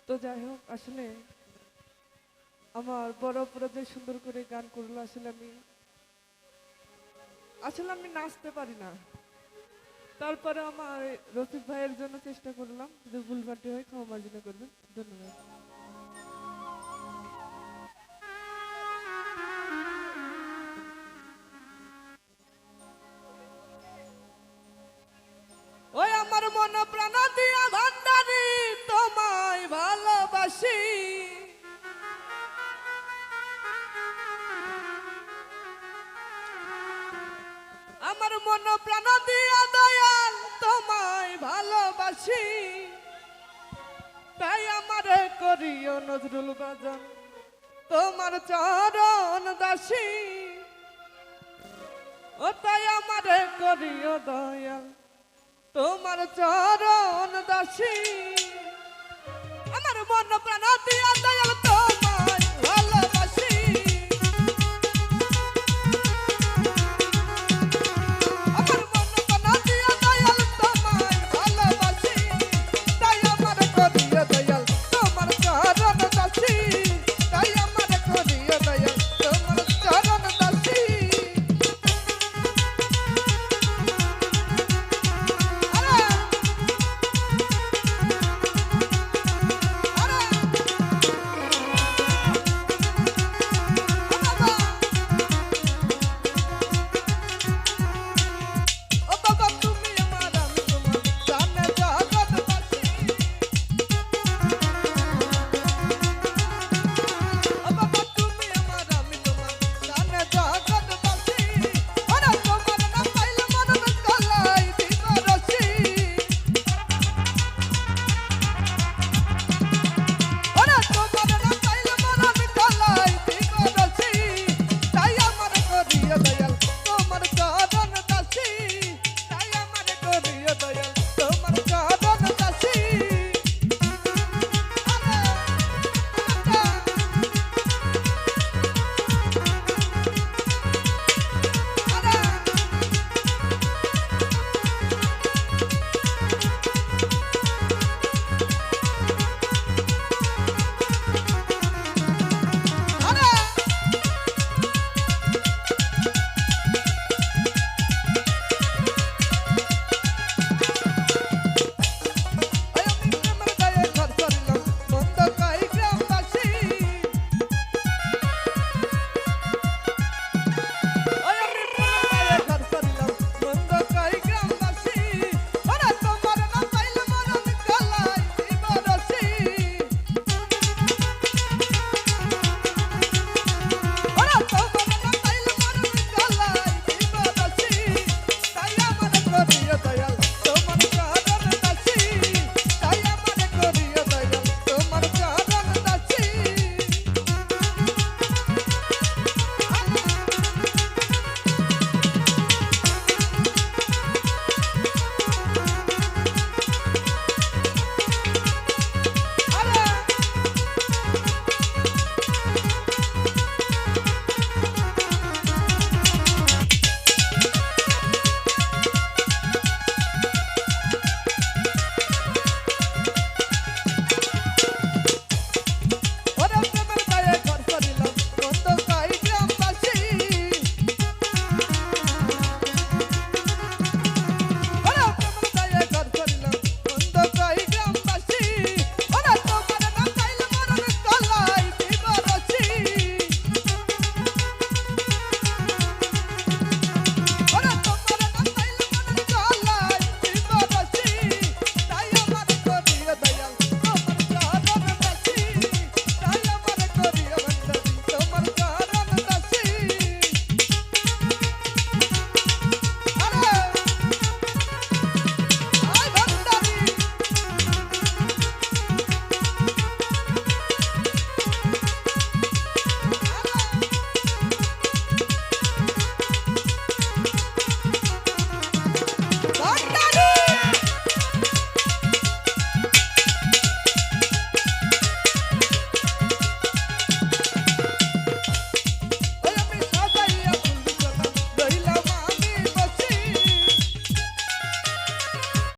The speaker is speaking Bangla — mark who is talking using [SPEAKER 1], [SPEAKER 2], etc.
[SPEAKER 1] তো যাই হোক, আসলে আমার বড় অপরাধ যে সুন্দর করে গান করলো, আসলে আমি নাচতে পারি না। তারপরে আমার রফিক ভাইয়ের জন্য চেষ্টা করলাম, যদি ভুলবাটি হয় ক্ষমা মার্জনা করবেন, ধন্যবাদ। ওই আমার মন প্রাণ দিয়া ভান্ডারি তোমায় ভালোবাসি, আমার মন প্রাণ দিয়া দয়াল তোমায় ভালোবাসি, তাই আমারে করিও নজরুল বাজান তোমার চরণ দাসী, ও তাই আমারে করিও দয়াল তোমার চরণ দাসী, আমার মন প্রাণ দিয়া দয়াল